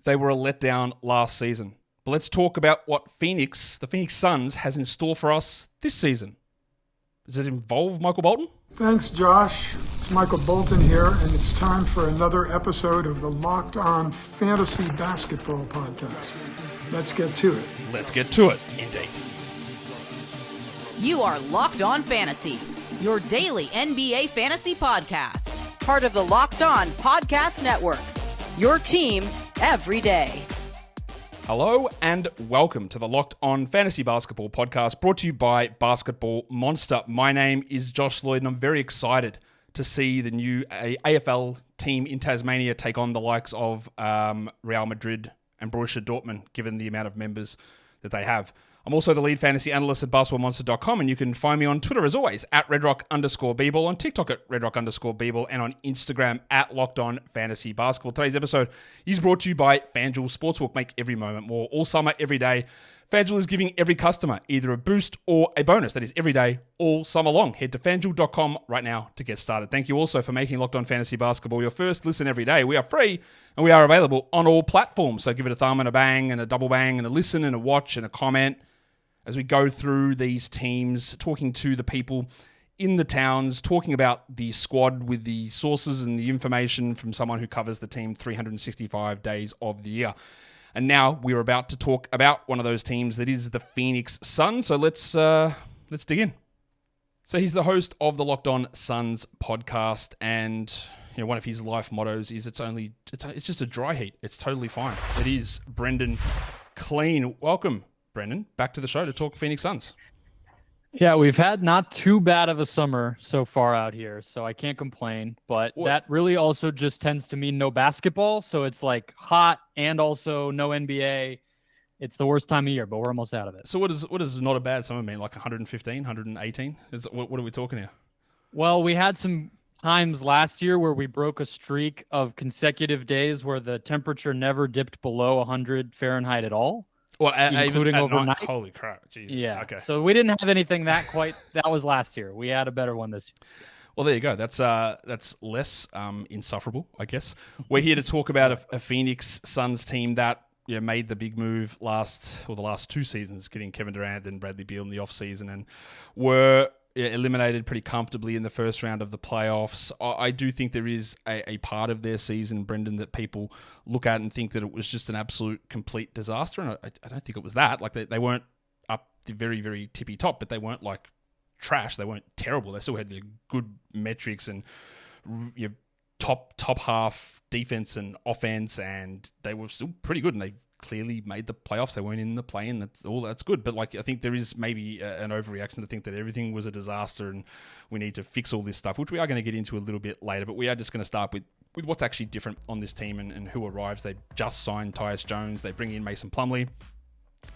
they were a letdown last season. But let's talk about what the Phoenix Suns, has in store for us this season. Does it involve Michael Bolton? Thanks, Josh. It's Michael Bolton here, and it's time for another episode of the Locked On Fantasy Basketball Podcast. Let's get to it. Let's get to it, indeed. You are Locked On Fantasy, your daily NBA fantasy podcast. Part of the Locked On Podcast Network, your team every day. Hello and welcome to the Locked On Fantasy Basketball Podcast, brought to you by Basketball Monster. My name is Josh Lloyd, and I'm very excited to see the new AFL team in Tasmania take on the likes of Real Madrid and Borussia Dortmund, given the amount of members that they have. I'm also the lead fantasy analyst at basketballmonster.com, and you can find me on Twitter, as always, at redrock_bball, on TikTok at redrock_bball, and on Instagram at LockedOnFantasyBasketball. Today's episode is brought to you by FanDuel Sportsbook. Make every moment more. All summer, every day, FanDuel is giving every customer either a boost or a bonus. That is every day, all summer long. Head to FanDuel.com right now to get started. Thank you also for making Locked On Fantasy Basketball your first listen every day. We are free, and we are available on all platforms. So give it a thumb and a bang and a double bang and a listen and a watch and a comment as we go through these teams, talking to the people in the towns, talking about the squad with the sources and the information from someone who covers the team 365 days of the year. And now we're about to talk about one of those teams that is the Phoenix Suns. So let's dig in. So he's the host of the Locked On Suns podcast, and one of his life mottos is it's just a dry heat. It's totally fine. It is Brendon Kleen. Welcome, Brendon, back to the show to talk Phoenix Suns. Yeah, we've had not too bad of a summer so far out here, so I can't complain. But that really also just tends to mean no basketball, so it's like hot and also no NBA. It's the worst time of year, but we're almost out of it. So what does not a bad summer mean? Like 115, 118? What are we talking here? Well, we had some times last year where we broke a streak of consecutive days where the temperature never dipped below 100 Fahrenheit at all. Well, including even overnight. Night? Holy crap. Jesus. Yeah. Okay. So we didn't have anything that was last year. We had a better one this year. Well, there you go. That's less insufferable, I guess. We're here to talk about a Phoenix Suns team that made the big move the last two seasons, getting Kevin Durant and Bradley Beal in the offseason, and were eliminated pretty comfortably in the first round of the playoffs. I do think there is a part of their season, Brendon, that people look at and think that it was just an absolute complete disaster. And I don't think it was that. Like they weren't up the very, very tippy top, but they weren't like trash. They weren't terrible. They still had good metrics and top half defense and offense, and they were still pretty good. And they clearly made the playoffs. They weren't in the play-in. That's good. But I think there is maybe an overreaction to think that everything was a disaster and we need to fix all this stuff, which we are going to get into a little bit later. But we are just going to start with what's actually different on this team and who arrives. They just signed Tyus Jones. They bring in Mason Plumlee.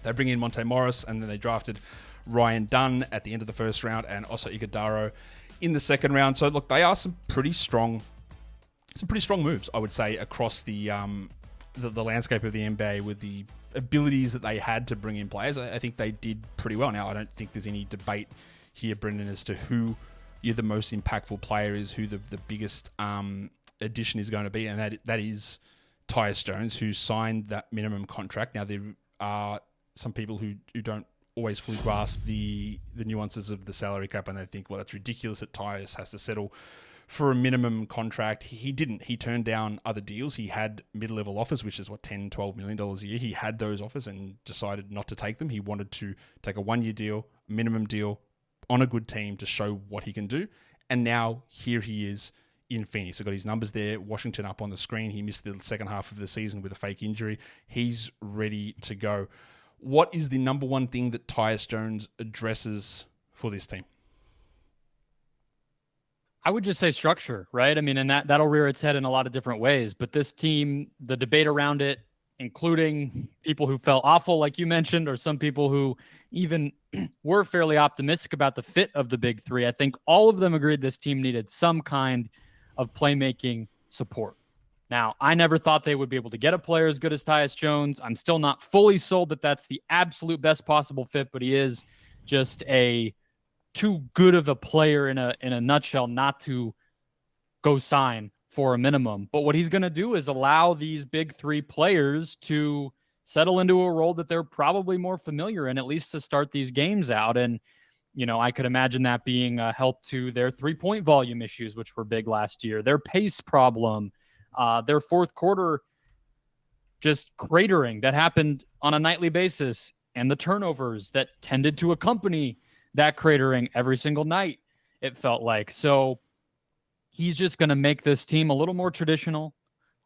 They bring in Monte Morris, and then they drafted Ryan Dunn at the end of the first round and also Iguodaro in the second round. So look, they are some pretty strong moves, I would say, across the landscape of the NBA with the abilities that they had to bring in players. I think they did pretty well. Now, I don't think there's any debate here, Brendon, as to who the most impactful player is, who the biggest addition is going to be, and that is Tyus Jones, who signed that minimum contract. Now, there are some people who don't always fully grasp the nuances of the salary cap, and they think, well, that's ridiculous that Tyus has to settle for a minimum contract. He didn't. He turned down other deals. He had mid-level offers, which is $10, $12 million a year. He had those offers and decided not to take them. He wanted to take a one-year deal, minimum deal, on a good team to show what he can do. And now here he is in Phoenix. I've got his numbers there. Washington up on the screen. He missed the second half of the season with a fake injury. He's ready to go. What is the number one thing that Tyus Jones addresses for this team? I would just say structure, right? I mean, and that'll rear its head in a lot of different ways. But this team, the debate around it, including people who felt awful, like you mentioned, or some people who even were fairly optimistic about the fit of the big three, I think all of them agreed this team needed some kind of playmaking support. Now, I never thought they would be able to get a player as good as Tyus Jones. I'm still not fully sold that that's the absolute best possible fit, but he is just too good of a player in a nutshell not to go sign for a minimum. But what he's going to do is allow these big three players to settle into a role that they're probably more familiar in, at least to start these games out. And, I could imagine that being a help to their 3-point volume issues, which were big last year, their pace problem, their fourth quarter just cratering that happened on a nightly basis, and the turnovers that tended to accompany that cratering every single night, it felt like. So he's just going to make this team a little more traditional,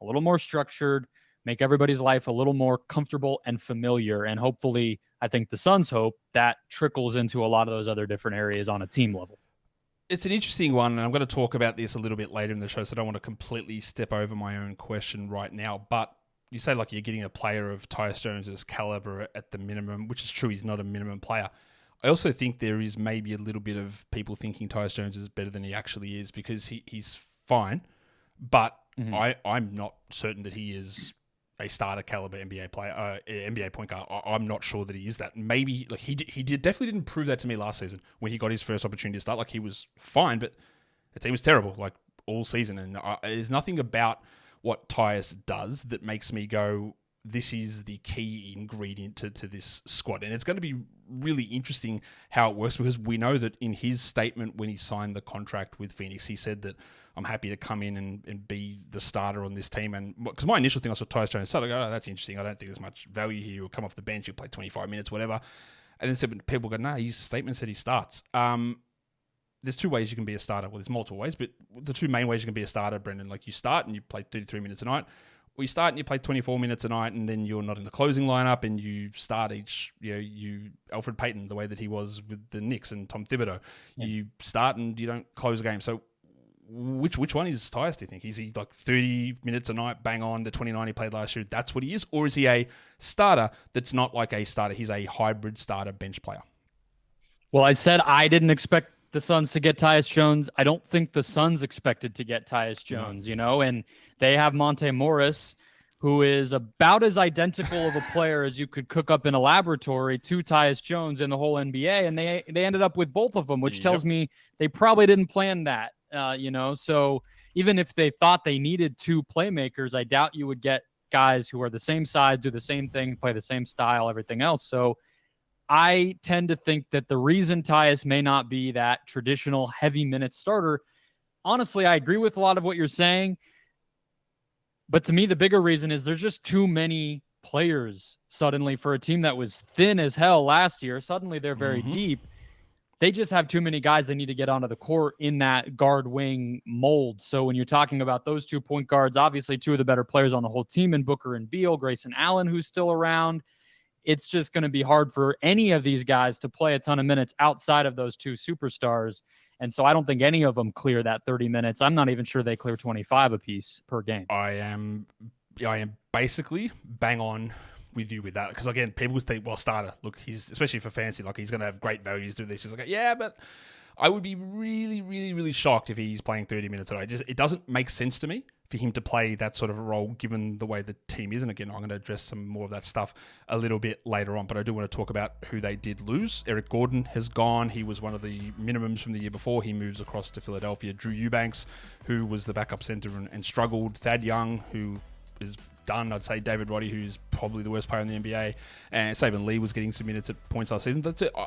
a little more structured, make everybody's life a little more comfortable and familiar. And hopefully, I think the Suns hope that trickles into a lot of those other different areas on a team level. It's an interesting one, and I'm going to talk about this a little bit later in the show, so I don't want to completely step over my own question right now. But you say like you're getting a player of Tyus Jones' caliber at the minimum, which is true. He's not a minimum player. I also think there is maybe a little bit of people thinking Tyus Jones is better than he actually is, because he's fine, but I'm not certain that he is a starter caliber NBA player, NBA point guard. I'm not sure that he is that. Maybe like he definitely didn't prove that to me last season when he got his first opportunity to start. Like he was fine, but the team was terrible like all season. And there's nothing about what Tyus does that makes me go, this is the key ingredient to this squad. And it's going to be really interesting how it works, because we know that in his statement when he signed the contract with Phoenix, he said that I'm happy to come in and be the starter on this team. And because my initial thing, I saw Tyus Jones start, I go, oh, that's interesting. I don't think there's much value here. He'll come off the bench, he'll play 25 minutes, whatever. And then people go, no, his statement said he starts. There's two ways you can be a starter. Well, there's multiple ways, but the two main ways you can be a starter, Brendon, like you start and you play 33 minutes a night, or you start and you play 24 minutes a night, and then you're not in the closing lineup, and you start you Alfred Payton, the way that he was with the Knicks and Tom Thibodeau. Yeah. You start and you don't close a game. So which one is Tyus, do you think? Is he like 30 minutes a night, bang on, the 29 he played last year, that's what he is? Or is he a starter that's not like a starter? He's a hybrid starter bench player. Well, I said I didn't expect the Suns to get Tyus Jones. I don't think the Suns expected to get Tyus Jones, and they have Monte Morris, who is about as identical of a player as you could cook up in a laboratory to Tyus Jones in the whole NBA. And they ended up with both of them, which tells me they probably didn't plan that, So even if they thought they needed two playmakers, I doubt you would get guys who are the same size, do the same thing, play the same style, everything else. So I tend to think that the reason Tyus may not be that traditional heavy minute starter, honestly, I agree with a lot of what you're saying. But to me, the bigger reason is there's just too many players suddenly for a team that was thin as hell last year. Suddenly they're very deep. They just have too many guys they need to get onto the court in that guard wing mold. So when you're talking about those 2 point guards, obviously two of the better players on the whole team in Booker and Beal, Grayson Allen, who's still around, it's just going to be hard for any of these guys to play a ton of minutes outside of those two superstars. And so I don't think any of them clear that 30 minutes. I'm not even sure they clear 25 apiece per game. I am basically bang on with you with that. Because again, people think, well, starter, look, he's, especially for fantasy, like he's going to have great values doing this. He's like, yeah, but I would be really, really, really shocked if he's playing 30 minutes a night. It doesn't make sense to me for him to play that sort of a role given the way the team is. And again, I'm going to address some more of that stuff a little bit later on, but I do want to talk about who they did lose. Eric Gordon has gone. He was one of the minimums from the year before. He moves across to Philadelphia. Drew Eubanks, who was the backup center and struggled. Thad Young, who is done. I'd say David Roddy, who's probably the worst player in the NBA. And Saban Lee was getting some minutes at points last season.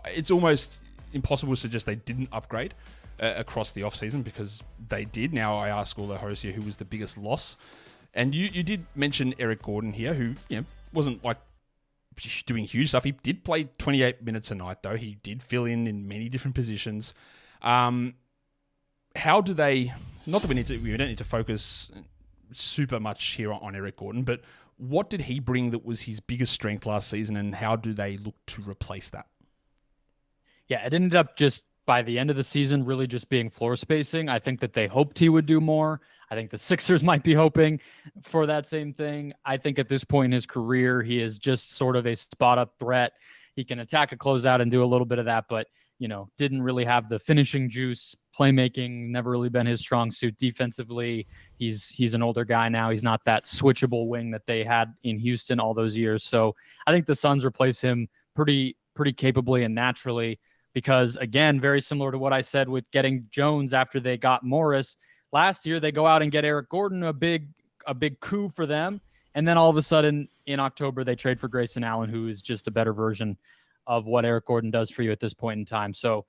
It's almost impossible to suggest they didn't upgrade across the offseason, because they did. Now I ask all the hosts here, who was the biggest loss? And you did mention Eric Gordon here, who wasn't like doing huge stuff. He did play 28 minutes a night, though. He did fill in many different positions. How do they, not that we don't need to focus super much here on Eric Gordon, but what did he bring that was his biggest strength last season, and how do they look to replace that? Yeah, it ended up just by the end of the season really just being floor spacing. I think that they hoped he would do more. I think the Sixers might be hoping for that same thing. I think at this point in his career, he is just sort of a spot-up threat. He can attack a closeout and do a little bit of that, but didn't really have the finishing juice. Playmaking never really been his strong suit. Defensively, he's an older guy now. He's not that switchable wing that they had in Houston all those years. So I think the Suns replace him pretty capably and naturally, because again, very similar to what I said with getting Jones after they got Morris, last year they go out and get Eric Gordon, a big coup for them. And then all of a sudden in October, they trade for Grayson Allen, who is just a better version of what Eric Gordon does for you at this point in time. So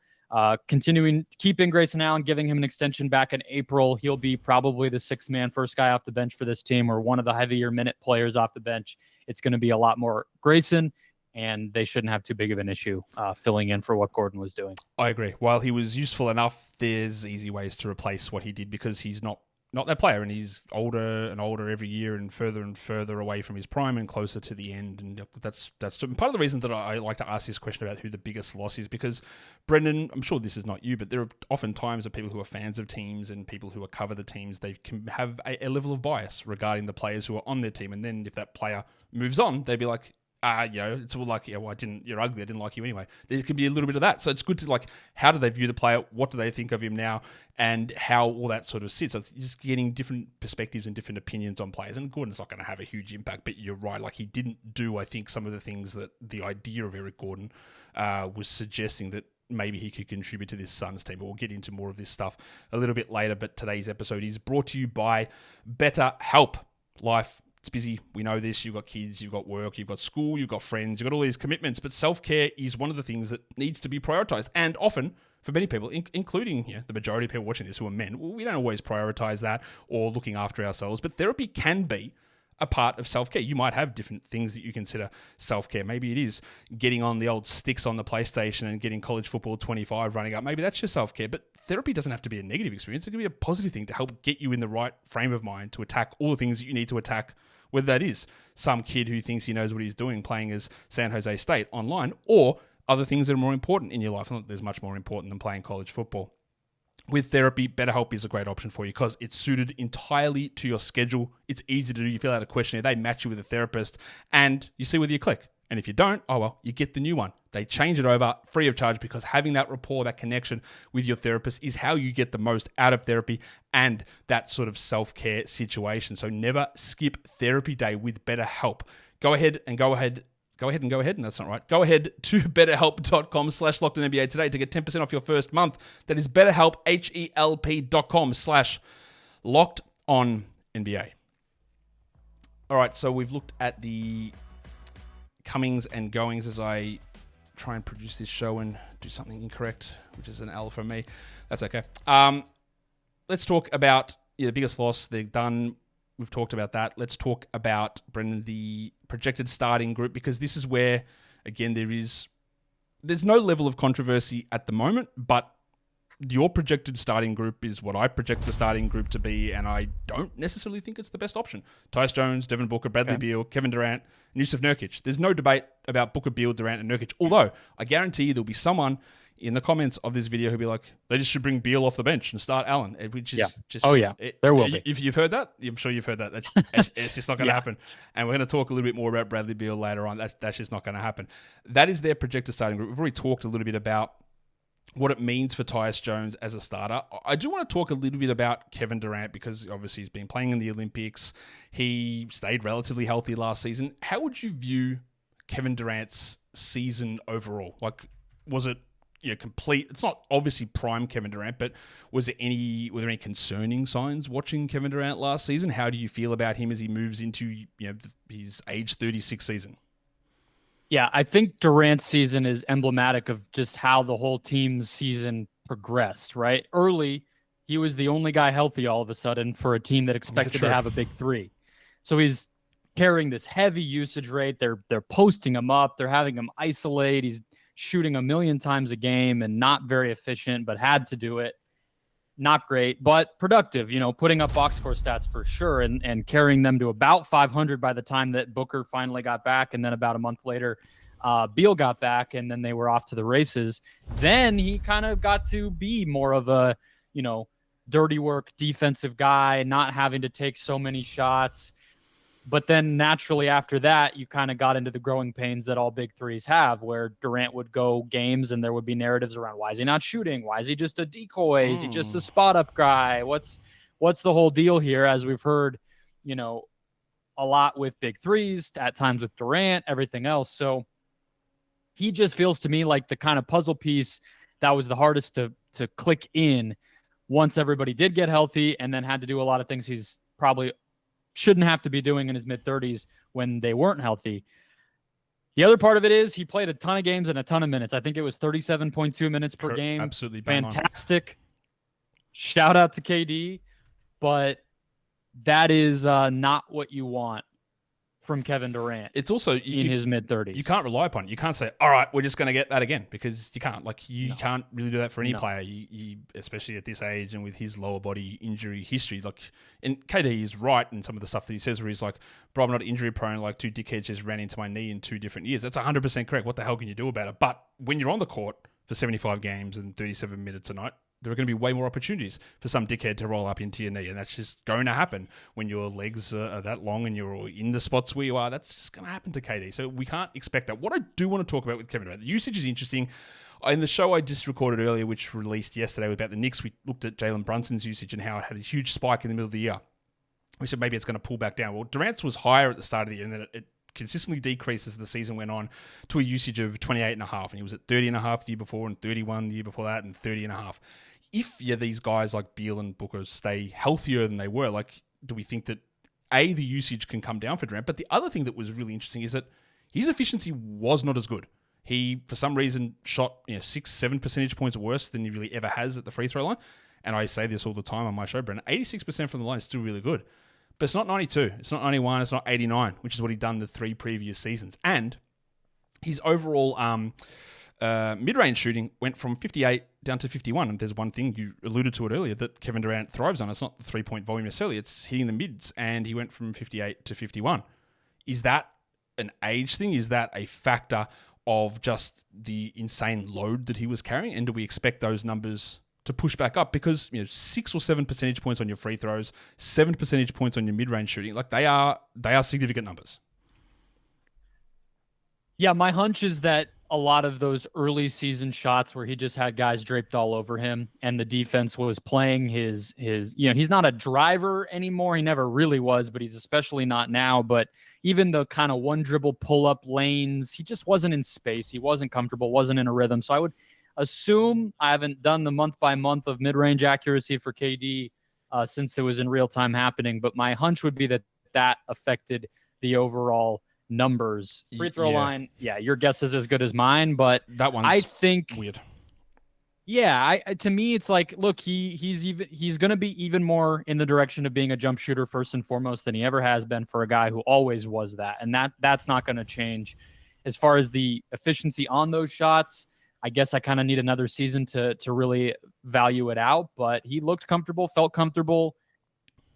keeping Grayson Allen, giving him an extension back in April. He'll be probably the sixth man, first guy off the bench for this team, or one of the heavier minute players off the bench. It's going to be a lot more Grayson, and they shouldn't have too big of an issue filling in for what Gordon was doing. I agree. While he was useful enough, there's easy ways to replace what he did because he's not that player, and he's older and older every year and further away from his prime and closer to the end. And that's part of the reason that I like to ask this question about who the biggest loss is, because Brendon, I'm sure this is not you, but there are often times that people who are fans of teams and people who cover the teams, they can have a level of bias regarding the players who are on their team. And then if that player moves on, they'd be like, it's all like, you're ugly, I didn't like you anyway. There can be a little bit of that. So it's good to how do they view the player? What do they think of him now? And how all that sort of sits. So it's just getting different perspectives and different opinions on players. And Gordon's not going to have a huge impact, but you're right. He didn't do, I think, some of the things that the idea of Eric Gordon was suggesting that maybe he could contribute to this Suns team. But we'll get into more of this stuff a little bit later. But today's episode is brought to you by BetterHelp. Life, it's busy. We know this. You've got kids, you've got work, you've got school, you've got friends, you've got all these commitments. But self-care is one of the things that needs to be prioritized. And often, for many people, including the majority of people watching this who are men, we don't always prioritize that or looking after ourselves. But therapy can be a part of self-care. You might have different things that you consider self-care. Maybe it is getting on the old sticks on the PlayStation and getting college football 25 running up. Maybe that's your self-care. But therapy doesn't have to be a negative experience. It can be a positive thing to help get you in the right frame of mind to attack all the things that you need to attack, whether that is some kid who thinks he knows what he's doing playing as San Jose State online, or other things that are more important in your life. Not that there's much more important than playing college football. With therapy, BetterHelp is a great option for you because it's suited entirely to your schedule. It's easy to do. You fill out a questionnaire, they match you with a therapist, and you see whether you click. And if you don't, you get the new one. They change it over free of charge because having that rapport, that connection with your therapist is how you get the most out of therapy and that sort of self-care situation. So never skip therapy day with BetterHelp. Go ahead, and that's not right. Go ahead to betterhelp.com/LockedOnNBA today to get 10% off your first month. That is BetterHelp, HELP.com/LockedOnNBA. All right, so we've looked at the comings and goings as I try and produce this show and do something incorrect, which is an L from me. That's okay. Let's talk about the biggest loss. They're done. We've talked about that. Let's talk about, Brendon, the projected starting group, because this is where, again, there's no level of controversy at the moment, but your projected starting group is what I project the starting group to be, and I don't necessarily think it's the best option. Tyus Jones, Devin Booker, Bradley Beal, Kevin Durant, and Jusuf Nurkic. There's no debate about Booker, Beal, Durant, and Nurkic, although I guarantee you there'll be someone in the comments of this video who'll be like, they just should bring Beal off the bench and start Allen, which is just... Oh, yeah. There will be. If you've heard that, I'm sure you've heard that. It's just not going to happen. And we're going to talk a little bit more about Bradley Beal later on. That's just not going to happen. That is their projected starting group. We've already talked a little bit about what it means for Tyus Jones as a starter. I do want to talk a little bit about Kevin Durant because obviously he's been playing in the Olympics. He stayed relatively healthy last season. How would you view Kevin Durant's season overall? Was it complete? It's not obviously prime Kevin Durant, but were there any concerning signs watching Kevin Durant last season? How do you feel about him as he moves into his age 36 season? Yeah, I think Durant's season is emblematic of just how the whole team's season progressed, right? Early, he was the only guy healthy all of a sudden for a team that expected to have a big three. So he's carrying this heavy usage rate. They're posting him up. They're having him isolate. He's shooting 1 million times a game and not very efficient, but had to do it. Not great, but productive, putting up box score stats for sure and carrying them to about 500 by the time that Booker finally got back. And then about a month later, Beal got back and then they were off to the races. Then he kind of got to be more of a, dirty work defensive guy, not having to take so many shots. But then naturally after that, you kind of got into the growing pains that all big threes have, where Durant would go games and there would be narratives around, why is he not shooting? Why is he just a decoy? Is he just a spot up guy? What's the whole deal here? As we've heard, a lot with big threes, at times with Durant, everything else. So he just feels to me like the kind of puzzle piece that was the hardest to click in once everybody did get healthy, and then had to do a lot of things he's probably shouldn't have to be doing in his mid-30s when they weren't healthy. The other part of it is he played a ton of games and a ton of minutes. I think it was 37.2 minutes per game. Absolutely fantastic. Shout out to KD, but that is not what you want from Kevin Durant. It's also in his mid-30s. You can't rely upon it. You can't say, all right, we're just going to get that again, because you can't. Like, you can't really do that for any player, you, especially at this age and with his lower body injury history. Like, and KD is right in some of the stuff that he says, where he's like, bro, I'm not injury prone. Like, 2 dickheads just ran into my knee in 2 different years. That's 100% correct. What the hell can you do about it? But when you're on the court for 75 games and 37 minutes a night, there are going to be way more opportunities for some dickhead to roll up into your knee. And that's just going to happen when your legs are that long and you're in the spots where you are. That's just going to happen to KD. So we can't expect that. What I do want to talk about with Kevin Durant, the usage is interesting. In the show I just recorded earlier, which released yesterday about the Knicks, we looked at Jalen Brunson's usage and how it had a huge spike in the middle of the year. We said maybe it's going to pull back down. Well, Durant's was higher at the start of the year, and then it consistently decreased as the season went on to a usage of 28.5. And he was at 30.5 the year before, and 31 the year before that, and 30.5. If these guys like Beal and Booker stay healthier than they were, like, do we think that the usage can come down for Durant? But the other thing that was really interesting is that his efficiency was not as good. He, for some reason, shot 6-7 percentage points worse than he really ever has at the free throw line. And I say this all the time on my show, Brendon, 86% from the line is still really good. But it's not 92, it's not 91, it's not 89, which is what he'd done the 3 previous seasons. And his overall mid-range shooting went from 58 down to 51. And there's one thing, you alluded to it earlier, that Kevin Durant thrives on. It's not the 3-point volume necessarily, it's hitting the mids. And he went from 58 to 51. Is that an age thing? Is that a factor of just the insane load that he was carrying? And do we expect those numbers to push back up? Because 6 or 7 percentage points on your free throws, 7 percentage points on your mid-range shooting, like they are significant numbers. Yeah, my hunch is that a lot of those early season shots where he just had guys draped all over him and the defense was playing his he's not a driver anymore. He never really was, but he's especially not now. But even the kind of one dribble pull up lanes, he just wasn't in space. He wasn't comfortable, wasn't in a rhythm. So I would assume, I haven't done the month by month of mid-range accuracy for KD since it was in real time happening, but my hunch would be that affected the overall numbers. Free throw line, your guess is as good as mine, but that one's I think weird. Yeah, to me, it's like, look, he's going to be even more in the direction of being a jump shooter first and foremost than he ever has been for a guy who always was that, and that's not going to change. As far as the efficiency on those shots, I guess I kind of need another season to really value it out, but he looked comfortable, felt comfortable.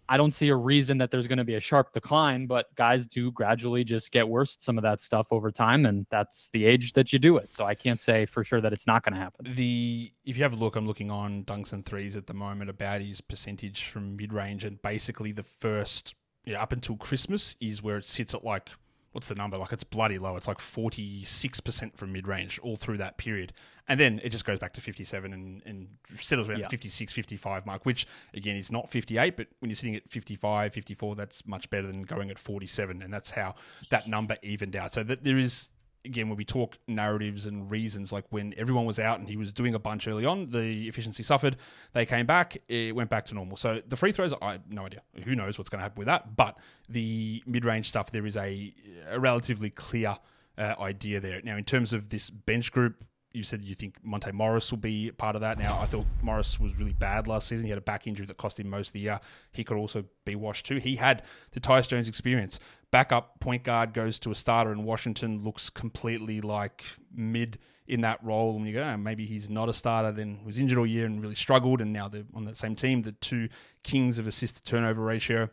I don't see a reason that there's going to be a sharp decline, but guys do gradually just get worse at some of that stuff over time, and that's the age that you do it. So I can't say for sure that it's not going to happen. If you have a look, I'm looking on dunks and threes at the moment about his percentage from mid-range, and basically the first, up until Christmas is where it sits at like, what's the number? Like, it's bloody low. It's like 46% from mid-range all through that period. And then it just goes back to 57 and settles around the 56, 55 mark, which, again, is not 58. But when you're sitting at 55, 54, that's much better than going at 47. And that's how that number evened out. So that there is, again, when we talk narratives and reasons, like when everyone was out and he was doing a bunch early on, the efficiency suffered. They came back. It went back to normal. So the free throws, I have no idea. Who knows what's going to happen with that? But the mid-range stuff, there is a relatively clear idea there. Now, in terms of this bench group, you said you think Monte Morris will be part of that. Now, I thought Morris was really bad last season. He had a back injury that cost him most of the year. He could also be washed too. He had the Tyus Jones experience. Backup point guard goes to a starter in Washington, looks completely like mid in that role. And you go, maybe he's not a starter, then was injured all year and really struggled. And now they're on that same team, the two kings of assist-to-turnover ratio.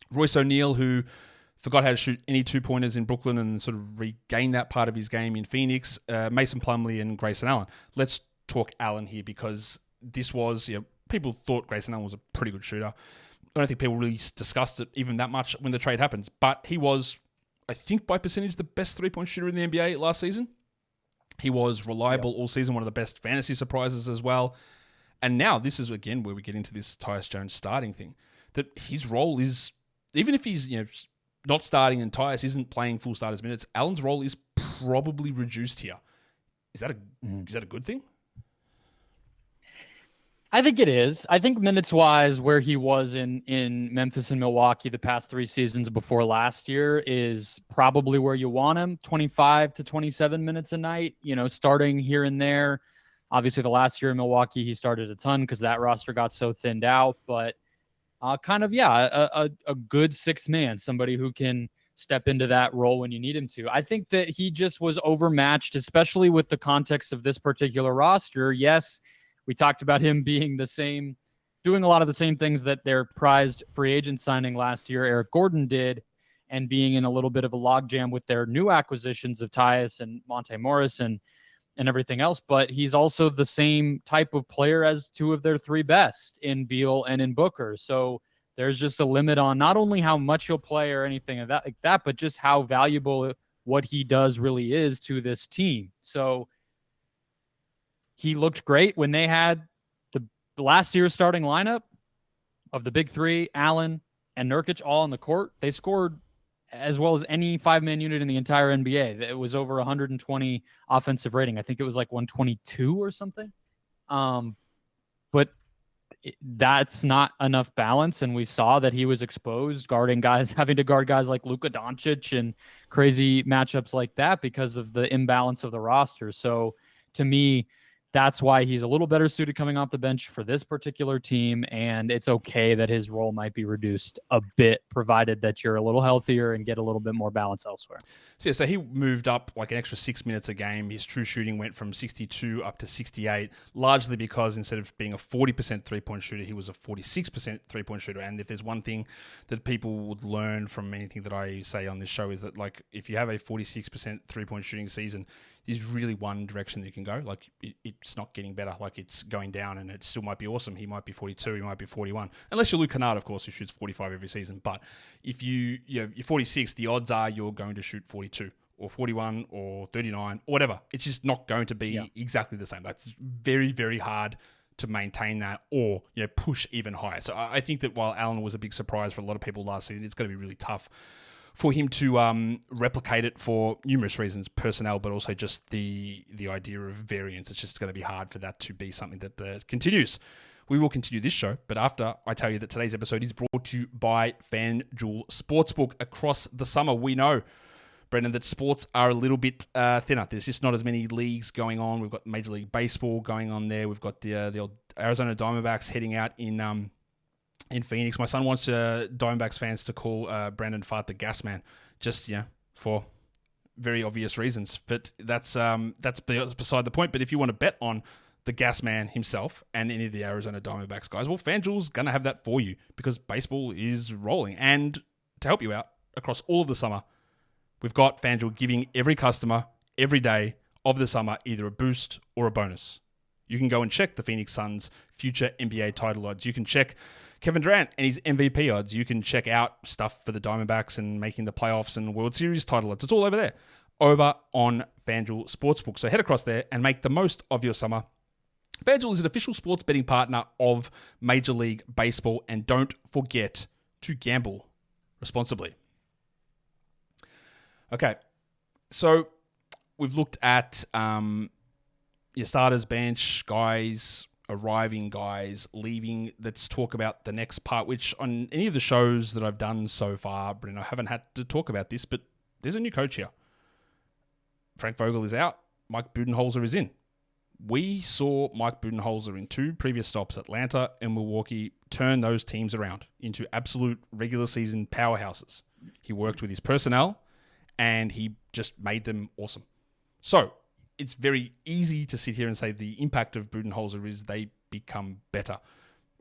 Royce O'Neal, who forgot how to shoot any two-pointers in Brooklyn and sort of regain that part of his game in Phoenix. Mason Plumlee and Grayson Allen. Let's talk Allen here, because this was, people thought Grayson Allen was a pretty good shooter. I don't think people really discussed it even that much when the trade happens, but he was, I think by percentage, the best three-point shooter in the NBA last season. He was reliable all season, one of the best fantasy surprises as well. And now this is, again, where we get into this Tyus Jones starting thing, that his role is, even if he's, not starting and Tyus isn't playing full starters minutes, Allen's role is probably reduced here. Is that a good thing? I think it is. I think minutes-wise, where he was in Memphis and Milwaukee the past 3 seasons before last year is probably where you want him, 25 to 27 minutes a night, starting here and there. Obviously, the last year in Milwaukee, he started a ton because that roster got so thinned out. But a good sixth man, somebody who can step into that role when you need him to. I think that he just was overmatched, especially with the context of this particular roster. Yes, we talked about him being doing a lot of the same things that their prized free agent signing last year, Eric Gordon, did, and being in a little bit of a logjam with their new acquisitions of Tyus and Monte Morris and everything else. But he's also the same type of player as 2 of their 3 best in Beal and in Booker. So there's just a limit on not only how much he'll play or anything like that, but just how valuable what he does really is to this team. So he looked great when they had the last year's starting lineup of the big 3, Allen and Nurkic, all on the court. They scored as well as any 5-man unit in the entire NBA. It was over 120 offensive rating. I think it was like 122 or something. But that's not enough balance, and we saw that he was exposed having to guard guys like Luka Doncic and crazy matchups like that because of the imbalance of the roster. So to me, that's why he's a little better suited coming off the bench for this particular team, and it's okay that his role might be reduced a bit, provided that you're a little healthier and get a little bit more balance elsewhere. So he moved up like an extra 6 minutes a game. His true shooting went from 62 up to 68, largely because instead of being a 40% three-point shooter, he was a 46% three-point shooter. And if there's one thing that people would learn from anything that I say on this show is that, like, if you have a 46% three-point shooting season, there's really one direction that you can go. Like, it's not getting better. Like, it's going down, and it still might be awesome. He might be 42. He might be 41. Unless you're Luke Kennard, of course, who shoots 45 every season. But if you're 46, the odds are you're going to shoot 42 or 41 or 39 or whatever. It's just not going to be exactly the same. That's very, very hard to maintain that or push even higher. So I think that while Allen was a big surprise for a lot of people last season, it's going to be really tough for him to replicate it for numerous reasons, personnel, but also just the idea of variance. It's just going to be hard for that to be something that continues. We will continue this show, but after I tell you that today's episode is brought to you by FanDuel Sportsbook. Across the summer, we know, Brendon, that sports are a little bit thinner. There's just not as many leagues going on. We've got Major League Baseball going on there. We've got the old Arizona Diamondbacks heading out in Phoenix. My son wants Diamondbacks fans to call Brendon Fart the Gas Man, just for very obvious reasons. But that's beside the point. But if you want to bet on the Gas Man himself and any of the Arizona Diamondbacks guys, well, FanDuel's going to have that for you because baseball is rolling. And to help you out across all of the summer, we've got FanDuel giving every customer every day of the summer either a boost or a bonus. You can go and check the Phoenix Suns' future NBA title odds. You can check Kevin Durant and his MVP odds. You can check out stuff for the Diamondbacks and making the playoffs and World Series title odds. It's all over there, over on FanDuel Sportsbook. So head across there and make the most of your summer. FanDuel is an official sports betting partner of Major League Baseball, and don't forget to gamble responsibly. Okay, so we've looked at your starters, bench, guys, arriving guys, leaving. Let's talk about the next part, which on any of the shows that I've done so far, Brendon, I haven't had to talk about this, but there's a new coach here. Frank Vogel is out. Mike Budenholzer is in. We saw Mike Budenholzer in 2 previous stops, Atlanta and Milwaukee, turn those teams around into absolute regular season powerhouses. He worked with his personnel, and he just made them awesome. So it's very easy to sit here and say the impact of Budenholzer is they become better.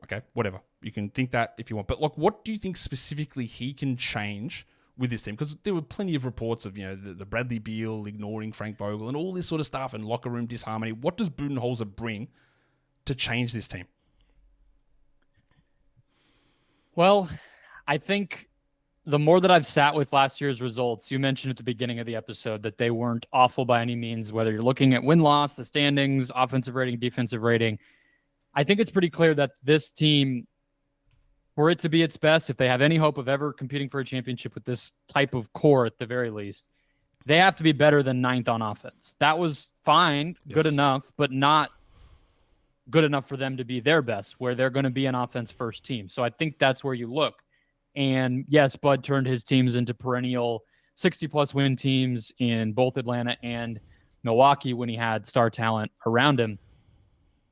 Okay, whatever. You can think that if you want. But what do you think specifically he can change with this team? Because there were plenty of reports of, the Bradley Beal ignoring Frank Vogel and all this sort of stuff and locker room disharmony. What does Budenholzer bring to change this team? Well, I think the more that I've sat with last year's results, you mentioned at the beginning of the episode that they weren't awful by any means, whether you're looking at win-loss, the standings, offensive rating, defensive rating. I think it's pretty clear that this team, for it to be its best, if they have any hope of ever competing for a championship with this type of core at the very least, they have to be better than 9th on offense. That was fine, good enough, but not good enough for them to be their best, where they're going to be an offense first team. So I think that's where you look. And yes, Bud turned his teams into perennial 60-plus win teams in both Atlanta and Milwaukee when he had star talent around him.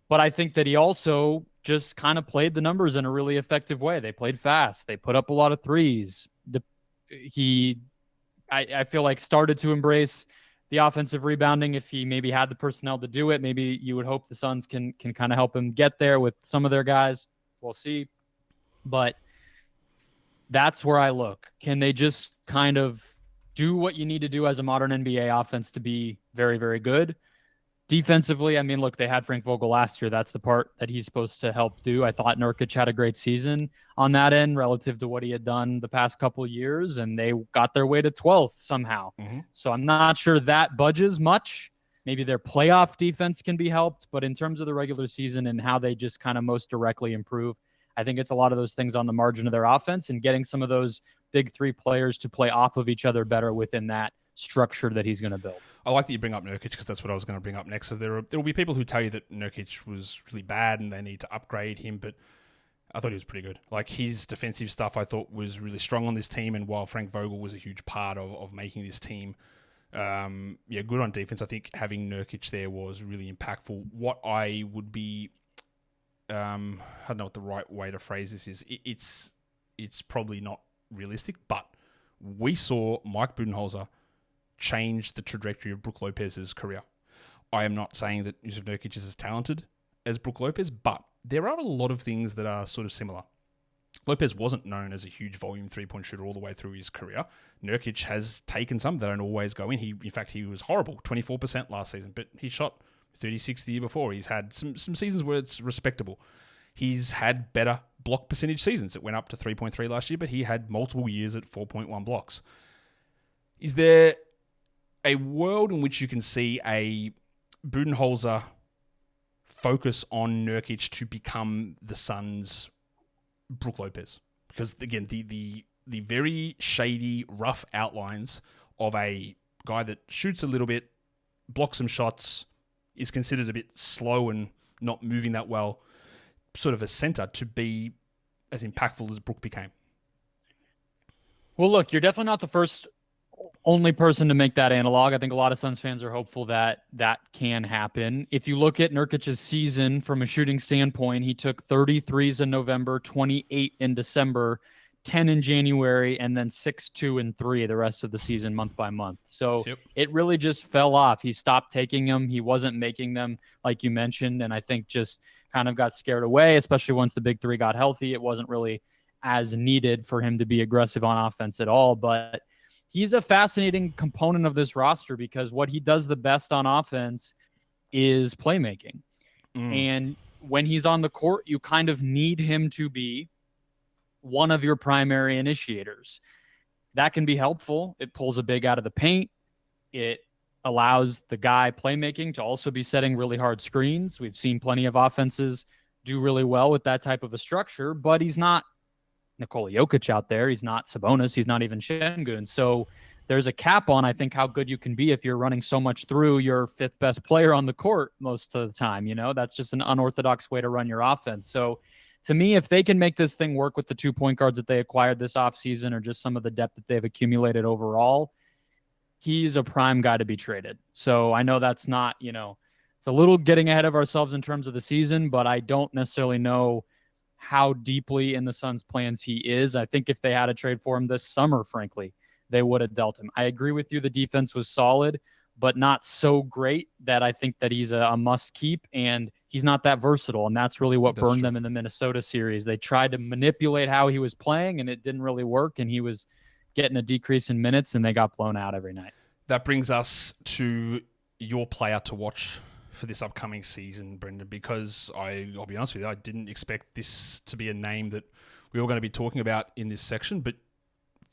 But I think that he also just kind of played the numbers in a really effective way. They played fast. They put up a lot of threes. I feel like started to embrace the offensive rebounding if he maybe had the personnel to do it. Maybe you would hope the Suns can kind of help him get there with some of their guys. We'll see. But that's where I look. Can they just kind of do what you need to do as a modern NBA offense to be very, very good? Defensively, I mean, look, they had Frank Vogel last year. That's the part that he's supposed to help do. I thought Nurkic had a great season on that end relative to what he had done the past couple of years, and they got their way to 12th somehow. Mm-hmm. So I'm not sure that budges much. Maybe their playoff defense can be helped, but in terms of the regular season and how they just kind of most directly improve, I think it's a lot of those things on the margin of their offense and getting some of those big three players to play off of each other better within that structure that he's going to build. I like that you bring up Nurkic because that's what I was going to bring up next. So there will be people who tell you that Nurkic was really bad and they need to upgrade him, but I thought he was pretty good. Like his defensive stuff I thought was really strong on this team, and while Frank Vogel was a huge part of making this team good on defense, I think having Nurkic there was really impactful. What I would be I don't know what the right way to phrase this is. It's probably not realistic, but we saw Mike Budenholzer change the trajectory of Brook Lopez's career. I am not saying that Yusuf Nurkic is as talented as Brook Lopez, but there are a lot of things that are sort of similar. Lopez wasn't known as a huge volume three-point shooter all the way through his career. Nurkic has taken some that don't always go in. In fact, he was horrible, 24% last season, but he shot 36 the year before. He's had some seasons where it's respectable. He's had better block percentage seasons. It went up to 3.3 last year, but he had multiple years at 4.1 blocks. Is there a world in which you can see a Budenholzer focus on Nurkic to become the Suns' Brook Lopez? Because again, the very shady, rough outlines of a guy that shoots a little bit, blocks some shots, is considered a bit slow and not moving that well, sort of a center to be as impactful as Brook became. Well, look, you're definitely not the only person to make that analog. I think a lot of Suns fans are hopeful that that can happen. If you look at Nurkic's season from a shooting standpoint, he took 33s in November, 28 in December, 10 in January, and then 6, 2, and 3 the rest of the season, month by month. So It really just fell off. He stopped taking them. He wasn't making them, like you mentioned, and I think just kind of got scared away, especially once the big three got healthy. It wasn't really as needed for him to be aggressive on offense at all, but he's a fascinating component of this roster because what he does the best on offense is playmaking. And when he's on the court, you kind of need him to be one of your primary initiators. That can be helpful. It pulls a big out of the paint. It allows the guy playmaking to also be setting really hard screens. We've seen plenty of offenses do really well with that type of a structure, but he's not Nikola Jokic out there. He's not Sabonis. He's not even Şengün. So there's a cap on, I think, how good you can be if you're running so much through your fifth best player on the court most of the time. You know, that's just an unorthodox way to run your offense. So to me, if they can make this thing work with the 2 point guards that they acquired this offseason or just some of the depth that they've accumulated overall, he's a prime guy to be traded. So I know that's not, it's a little getting ahead of ourselves in terms of the season, but I don't necessarily know how deeply in the Suns' plans he is. I think if they had a trade for him this summer, frankly, they would have dealt him. I agree with you. The defense was solid, but not so great that I think that he's a must keep, and he's not that versatile. And that's really what burned them in the Minnesota series. They tried to manipulate how he was playing, and it didn't really work. And he was getting a decrease in minutes, and they got blown out every night. That brings us to your player to watch for this upcoming season, Brendon, because I'll be honest with you, I didn't expect this to be a name that we were going to be talking about in this section, but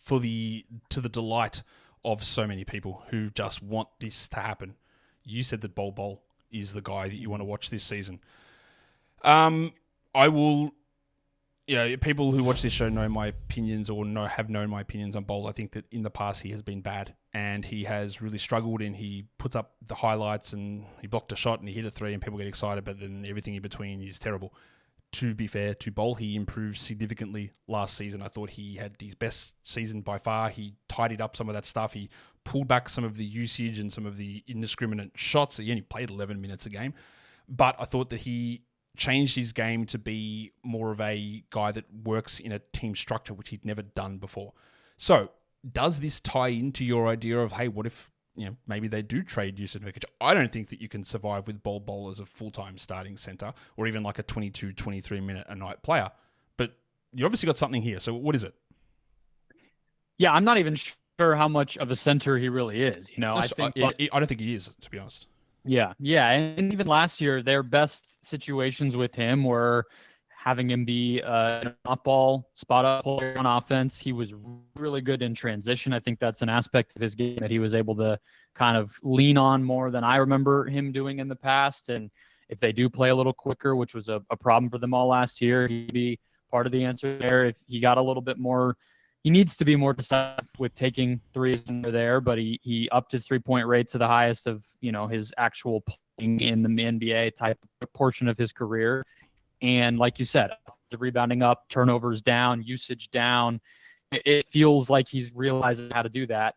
to the delight of so many people who just want this to happen, you said that Bol Bol is the guy that you want to watch this season. I will Yeah, people who watch this show know my opinions or have known my opinions on Bol. I think that in the past he has been bad and he has really struggled, and he puts up the highlights and he blocked a shot and he hit a three and people get excited, but then everything in between is terrible. To be fair to Bol, he improved significantly last season. I thought he had his best season by far. He tidied up some of that stuff. He pulled back some of the usage and some of the indiscriminate shots. He only played 11 minutes a game, but I thought that he changed his game to be more of a guy that works in a team structure, which he'd never done before. So does this tie into your idea of, hey, what if maybe they do trade Yusuf Nurkic? I don't think that you can survive with Bol Bol as a full-time starting center or even like a 22, 23 minute a night player. But you obviously got something here. So what is it? Yeah, I'm not even sure how much of a center he really is. I don't think he is, to be honest. Yeah. And even last year, their best situations with him were having him be an off-ball spot-up player on offense. He was really good in transition. I think that's an aspect of his game that he was able to kind of lean on more than I remember him doing in the past. And if they do play a little quicker, which was a problem for them all last year, he'd be part of the answer there. If he got a little bit more, he needs to be more decisive with taking threes when they're there, but he upped his three-point rate to the highest of, his actual playing in the NBA type portion of his career. And like you said, the rebounding up, turnovers down, usage down. It feels like he's realizing how to do that.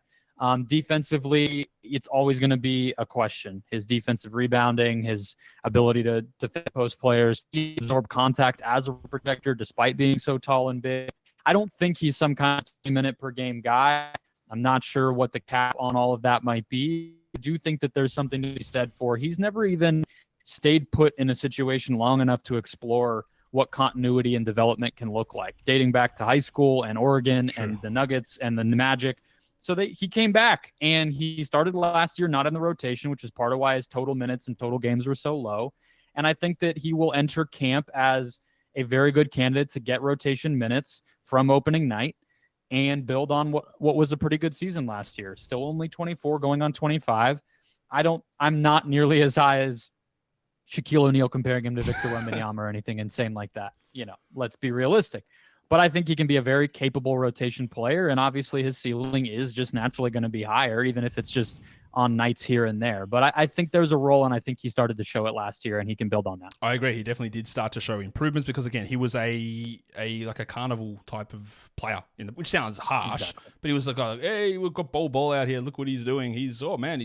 Defensively, it's always going to be a question. His defensive rebounding, his ability to defend post players, he absorb contact as a protector despite being so tall and big. I don't think he's some kind of 2-minute per game guy. I'm not sure what the cap on all of that might be. I do think that there's something to be said for he's never even stayed put in a situation long enough to explore what continuity and development can look like, dating back to high school and Oregon and the Nuggets and the Magic. So he came back and he started last year not in the rotation, which is part of why his total minutes and total games were so low. And I think that he will enter camp as a very good candidate to get rotation minutes from opening night and build on what was a pretty good season last year. Still only 24 going on 25. I'm not nearly as high as Shaquille O'Neal comparing him to Victor Wembanyama or anything insane like that. Let's be realistic. But I think he can be a very capable rotation player, and obviously his ceiling is just naturally going to be higher, even if it's just on nights here and there. But I think there's a role, and I think he started to show it last year, and he can build on that. I agree. He definitely did start to show improvements because, again, he was a carnival type of player, which sounds harsh, but he was like, hey, we've got Bol Bol out here. Look what he's doing. He's tall and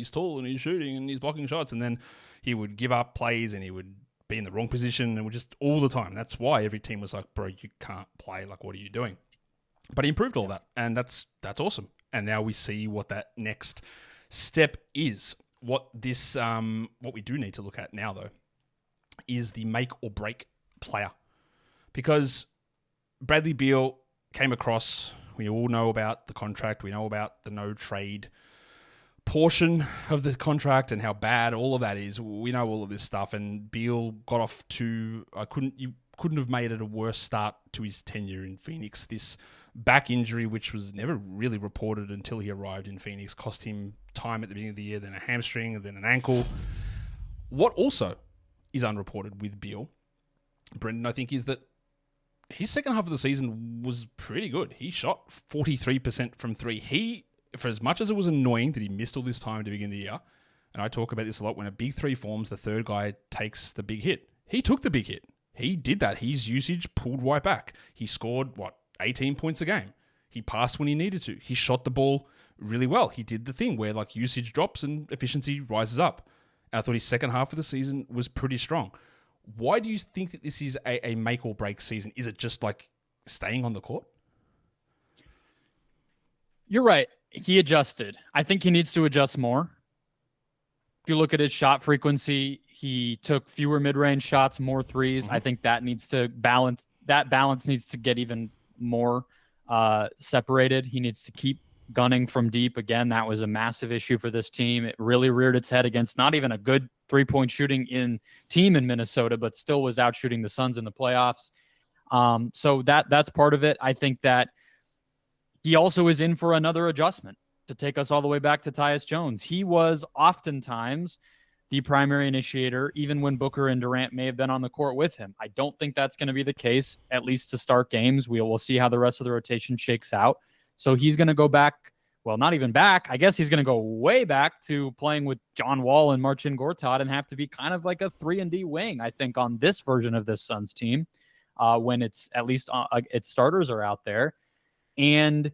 he's shooting and he's blocking shots. And then he would give up plays and he would be in the wrong position and just all the time. That's why every team was like, bro, you can't play. Like, what are you doing? But he improved all that, and that's awesome. And now we see what that next step is. What we do need to look at now, though, is the make or break player, because Bradley Beal came across. We all know about the contract. We know about the no trade portion of the contract and how bad all of that is. We know all of this stuff, and Beal got off to you couldn't have made it a worse start to his tenure in Phoenix. This back injury, which was never really reported until he arrived in Phoenix, cost him time at the beginning of the year, then a hamstring, and then an ankle. What also is unreported with Beal, Brendon, I think, is that his second half of the season was pretty good. He shot 43% from three. For as much as it was annoying that he missed all this time to begin the year, and I talk about this a lot, when a big three forms, the third guy takes the big hit. He took the big hit. He did that. His usage pulled right back. He scored, 18 points a game. He passed when he needed to. He shot the ball really well. He did the thing where usage drops and efficiency rises up. And I thought his second half of the season was pretty strong. Why do you think that this is a make or break season? Is it just staying on the court? You're right. He adjusted. I think he needs to adjust more. If you look at his shot frequency, he took fewer mid-range shots, more threes. Mm-hmm. I think that needs to balance. That balance needs to get even more separated. He needs to keep gunning from deep. Again, that was a massive issue for this team. It really reared its head against not even a good three-point shooting team in Minnesota, but still was out shooting the Suns in the playoffs. So that's part of it. I think that he also is in for another adjustment to take us all the way back to Tyus Jones. He was oftentimes the primary initiator, even when Booker and Durant may have been on the court with him. I don't think that's going to be the case, at least to start games. We'll see how the rest of the rotation shakes out. So he's going to go back, well, not even back. I guess he's going to go way back to playing with John Wall and Marcin Gortat and have to be kind of like a 3-and-D wing, I think, on this version of this Suns team when it's at least its starters are out there. And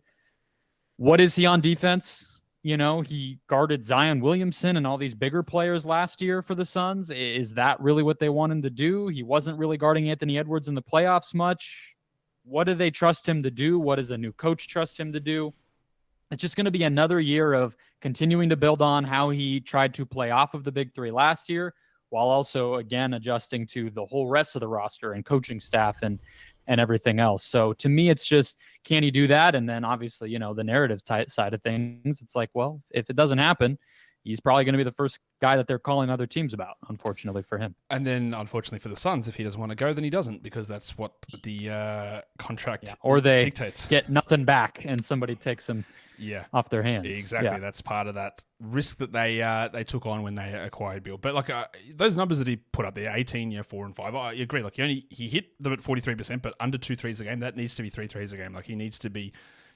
what is he on defense? You know, he guarded Zion Williamson and all these bigger players last year for the Suns. Is that really what they want him to do? He wasn't really guarding Anthony Edwards in the playoffs much. What do they trust him to do? What does the new coach trust him to do? It's just going to be another year of continuing to build on how he tried to play off of the big three last year, while also, again, adjusting to the whole rest of the roster and coaching staff and everything else. So to me, it's just, can he do that? And then obviously, you know, the narrative side of things, it's like, well, if it doesn't happen, he's probably going to be the first guy that they're calling other teams about, unfortunately for him. And then unfortunately for the Suns, if he doesn't want to go, then he doesn't, because that's what the contract or they dictates. Get nothing back and somebody takes him off their hands. Exactly. Yeah. That's part of that risk that they took on when they acquired Beal. But like those numbers that he put up there, 18, 4 and 5, I agree. Like he hit them at 43%, but under 2 threes a game. That needs to be 3 threes a game. Like he needs to be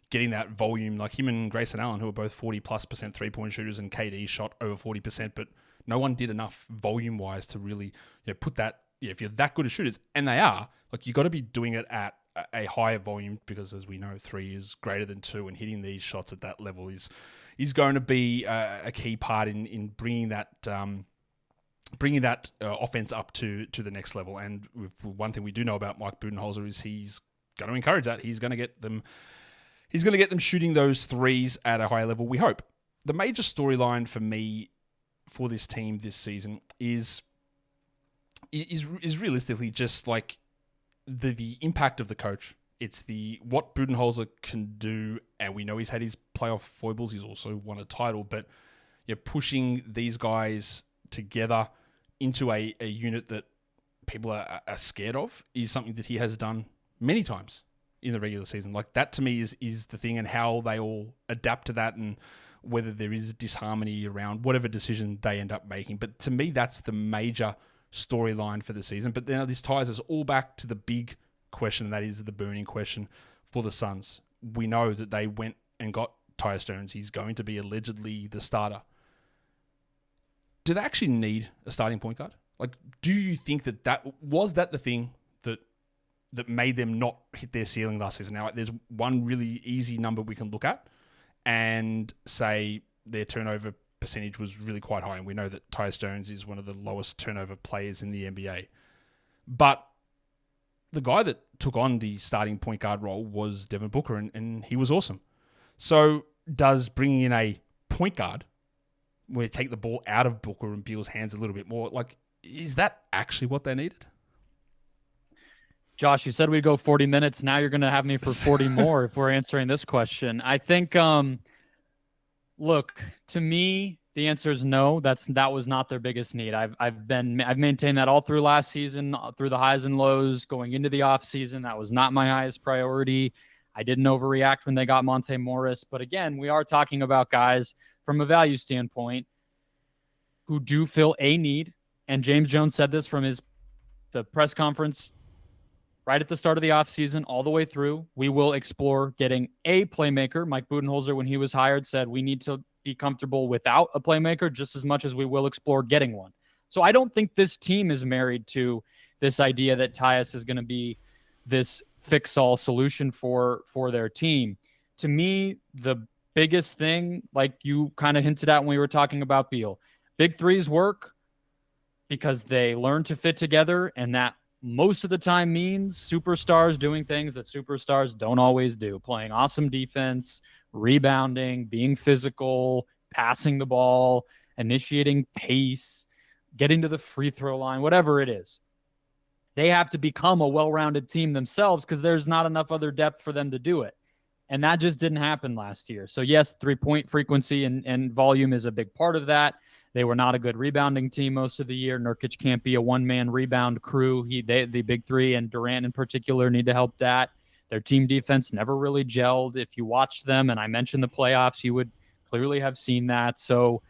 getting that volume, like him and Grayson Allen, who are both 40+% 3-point shooters, and KD shot over 40%, but no one did enough volume wise to really put that. If you're that good at shooters, and they are, like you got to be doing it at a higher volume, because as we know, 3 is greater than 2, and hitting these shots at that level is going to be a key part in bringing that offense up to the next level. And one thing we do know about Mike Budenholzer is he's going to encourage that. He's going to get them shooting those threes at a higher level, we hope. The major storyline for me for this team this season is realistically just like the impact of the coach. It's what Budenholzer can do, and we know he's had his playoff foibles. He's also won a title, but pushing these guys together into a unit that people are scared of is something that he has done many times in the regular season. Like that to me is the thing, and how they all adapt to that, and whether there is disharmony around whatever decision they end up making. But to me, that's the major storyline for the season. But now this ties us all back to the big question, and that is the burning question for the Suns. We know that they went and got Tyus Jones. He's going to be allegedly the starter. Do they actually need a starting point guard? Like, do you think that was the thing that made them not hit their ceiling last season? Now, like, there's one really easy number we can look at and say their turnover percentage was really quite high, and we know that Tyus Jones is one of the lowest turnover players in the NBA. But the guy that took on the starting point guard role was Devin Booker, and he was awesome. So does bringing in a point guard where you take the ball out of Booker and Beal's hands a little bit more, like, is that actually what they needed? Josh, you said we'd go 40 minutes. Now you're going to have me for 40 more if we're answering this question. I think, look, to me, the answer is no. That was not their biggest need. I've maintained that all through last season, through the highs and lows, going into the offseason. That was not my highest priority. I didn't overreact when they got Monte Morris. But again, we are talking about guys from a value standpoint who do fill a need. And James Jones said this from the press conference right at the start of the offseason, all the way through. We will explore getting a playmaker. Mike Budenholzer, when he was hired, said we need to be comfortable without a playmaker just as much as we will explore getting one. So I don't think this team is married to this idea that Tyus is going to be this fix-all solution for their team. To me, the biggest thing, like you kind of hinted at when we were talking about Beal, big threes work because they learn to fit together, and that most of the time means superstars doing things that superstars don't always do, playing awesome defense, rebounding, being physical, passing the ball, initiating pace, getting to the free throw line, whatever it is. They have to become a well-rounded team themselves because there's not enough other depth for them to do it. And that just didn't happen last year. So yes, 3-point frequency and volume is a big part of that. They were not a good rebounding team most of the year. Nurkic can't be a one-man rebound crew. The big three and Durant in particular need to help that. Their team defense never really gelled. If you watched them, and I mentioned the playoffs, you would clearly have seen that. So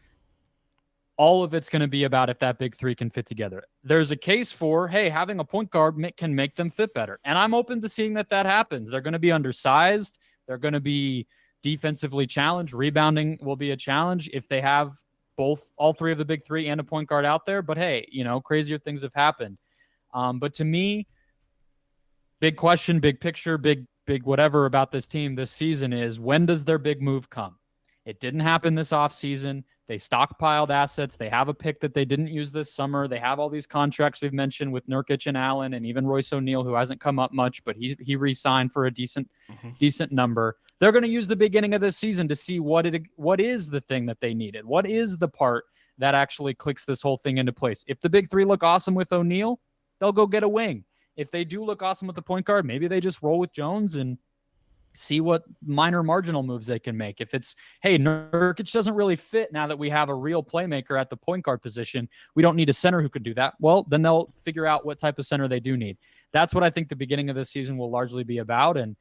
all of it's going to be about if that big three can fit together. There's a case for, hey, having a point guard can make them fit better. And I'm open to seeing that happens. They're going to be undersized. They're going to be defensively challenged. Rebounding will be a challenge if they have all three of the big three and a point guard out there. But hey, crazier things have happened. But to me, big question, big picture, big whatever about this team this season is, when does their big move come? It didn't happen this offseason. They stockpiled assets. They have a pick that they didn't use this summer. They have all these contracts we've mentioned with Nurkic and Allen and even Royce O'Neal, who hasn't come up much, but he re-signed for a decent number. They're going to use the beginning of this season to see what is the thing that they needed. What is the part that actually clicks this whole thing into place? If the big three look awesome with O'Neal, they'll go get a wing. If they do look awesome with the point guard, maybe they just roll with Jones and see what minor marginal moves they can make. If it's, hey, Nurkic doesn't really fit now that we have a real playmaker at the point guard position, we don't need a center who could do that. Well, then they'll figure out what type of center they do need. That's what I think the beginning of this season will largely be about. And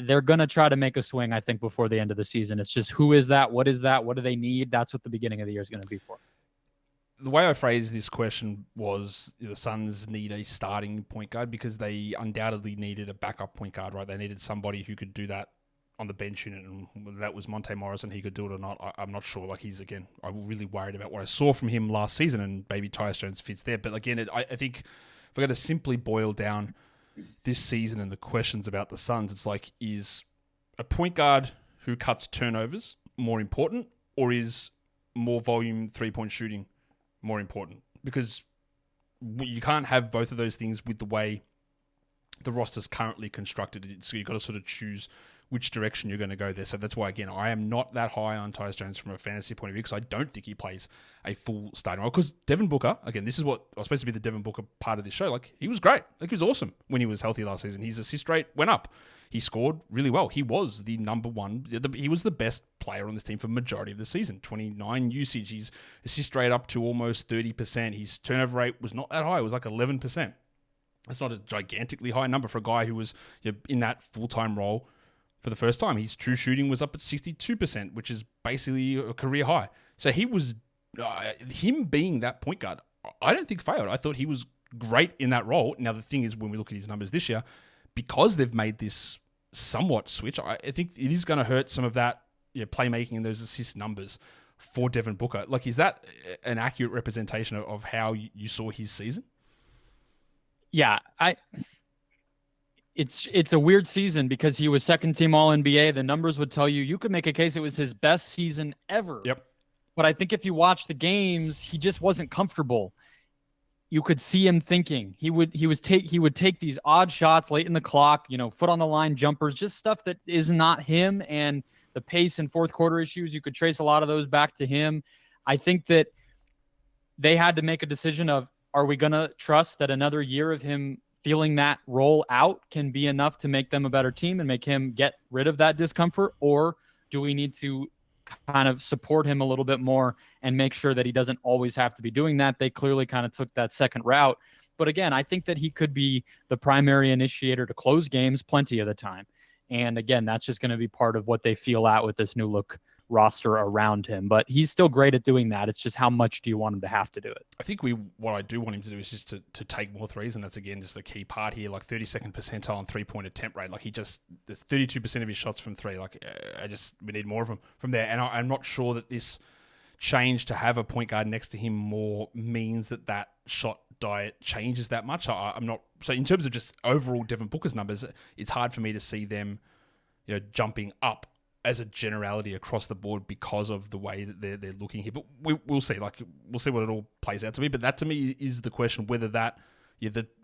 they're going to try to make a swing, I think, before the end of the season. It's just, who is that? What is that? What do they need? That's what the beginning of the year is going to be for. The way I phrased this question was the Suns need a starting point guard because they undoubtedly needed a backup point guard, right? They needed somebody who could do that on the bench unit, and whether that was Monte Morris and he could do it or not, I'm not sure. Like, I'm really worried about what I saw from him last season, and maybe Tyus Jones fits there. But again, I think if we're going to simply boil down this season and the questions about the Suns, it's like, is a point guard who cuts turnovers more important, or is more volume three-point shooting more important? Because you can't have both of those things with the way the roster's currently constructed. So you've got to sort of choose which direction you're going to go there. So that's why, again, I am not that high on Tyus Jones from a fantasy point of view, because I don't think he plays a full starting role. Because Devin Booker, again, this is what was supposed to be the Devin Booker part of this show. Like, he was great. Like, he was awesome when he was healthy last season. His assist rate went up. He scored really well. He was the number one. He was the best player on this team for the majority of the season. 29 usage. His assist rate up to almost 30%. His turnover rate was not that high. It was like 11%. That's not a gigantically high number for a guy who was in that full-time role for the first time. His true shooting was up at 62%, which is basically a career high. So he was, him being that point guard, I don't think failed. I thought he was great in that role. Now, the thing is, when we look at his numbers this year, because they've made this somewhat switch, I think it is going to hurt some of that playmaking and those assist numbers for Devin Booker. Like, is that an accurate representation of how you saw his season? Yeah, it's a weird season because he was second team All NBA. The numbers would tell you could make a case it was his best season ever. Yep. But I think if you watch the games, he just wasn't comfortable. You could see him thinking. He would take these odd shots late in the clock, foot on the line jumpers, just stuff that is not him. And the pace and fourth quarter issues, you could trace a lot of those back to him. I think that they had to make a decision of, are we going to trust that another year of him feeling that roll out can be enough to make them a better team and make him get rid of that discomfort? Or do we need to kind of support him a little bit more and make sure that he doesn't always have to be doing that? They clearly kind of took that second route. But again, I think that he could be the primary initiator to close games plenty of the time. And again, that's just going to be part of what they feel out with this new look roster around him. But he's still great at doing that. It's just, how much do you want him to have to do it? I think what I do want him to do is just to take more threes, and that's, again, just the key part here. Like, 32nd percentile on 3-point attempt rate. Like, there's 32% of his shots from three. Like, we need more of them from there. And I'm not sure that this change to have a point guard next to him more means that shot diet changes that much. I'm not. So in terms of just overall Devin Booker's numbers, it's hard for me to see them, jumping up as a generality across the board because of the way that they're looking here. But we'll see. Like, we'll see what it all plays out to be. But that, to me, is the question, whether that,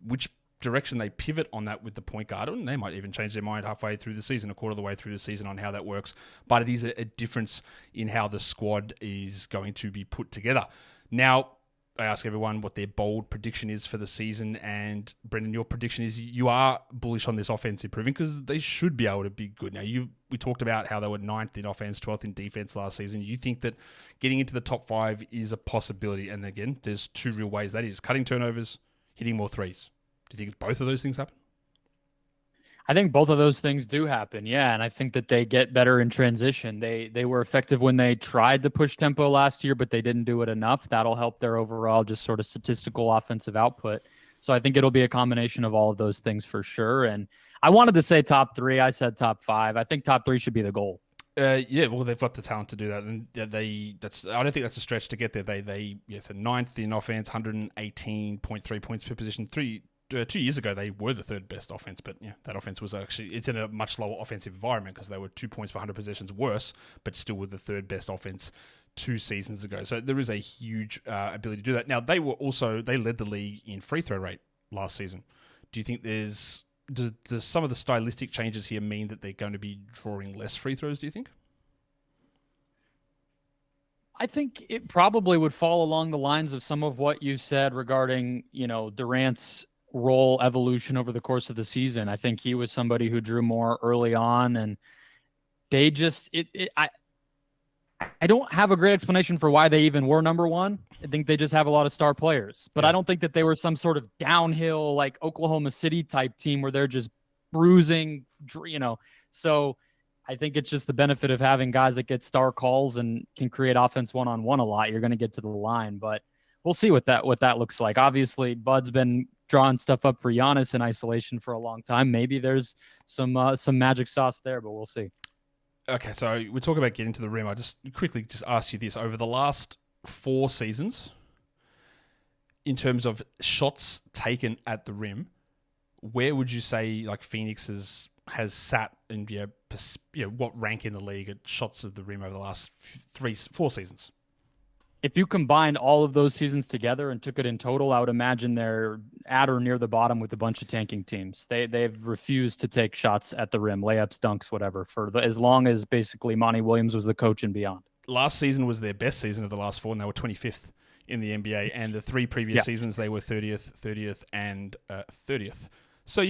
which direction they pivot on that with the point guard. And they might even change their mind halfway through the season, a quarter of the way through the season, on how that works. But it is a difference in how the squad is going to be put together. Now, I ask everyone what their bold prediction is for the season, and Brendon, your prediction is you are bullish on this offense improving because they should be able to be good. Now, we talked about how they were 9th in offense, 12th in defense last season. You think that getting into the top 5 is a possibility, and again, there's 2 real ways that is: cutting turnovers, hitting more threes. Do you think both of those things happen? I think both of those things do happen. Yeah. And I think that they get better in transition. They were effective when they tried to push tempo last year, but they didn't do it enough. That'll help their overall just sort of statistical offensive output. So I think it'll be a combination of all of those things for sure. And I wanted to say top 3. I said top 5. I think top 3 should be the goal. Yeah, well, they've got the talent to do that, and I don't think that's a stretch to get there. So 9th in offense, 118.3 points per position. 2 years ago, they were the 3rd best offense, but yeah, that offense was it's in a much lower offensive environment because they were 2 points per 100 possessions worse, but still were the 3rd best offense 2 seasons ago. So there is a huge ability to do that. Now, they led the league in free throw rate last season. Do you think does some of the stylistic changes here mean that they're going to be drawing less free throws, do you think? I think it probably would fall along the lines of some of what you said regarding, Durant's role evolution over the course of the season. I think he was somebody who drew more early on, and they just I don't have a great explanation for why they even were number 1. I think they just have a lot of star players, but I don't think that they were some sort of downhill like Oklahoma City type team where they're just bruising, So I think it's just the benefit of having guys that get star calls and can create offense one-on-one a lot. You're going to get to the line, but we'll see what that looks like. Obviously, Bud's been drawing stuff up for Giannis in isolation for a long time. Maybe there's some magic sauce there, but we'll see. Okay, so we talk about getting to the rim. I just quickly ask you this. Over the last 4 seasons, in terms of shots taken at the rim, where would you say like Phoenix has sat in what rank in the league at shots at the rim over the last 4 seasons? If you combined all of those seasons together and took it in total, I would imagine they're at or near the bottom with a bunch of tanking teams. They've refused to take shots at the rim, layups, dunks, whatever, as long as basically Monty Williams was the coach and beyond. Last season was their best season of the last 4, and they were 25th in the NBA. And the 3 previous seasons, they were 30th, and 30th. So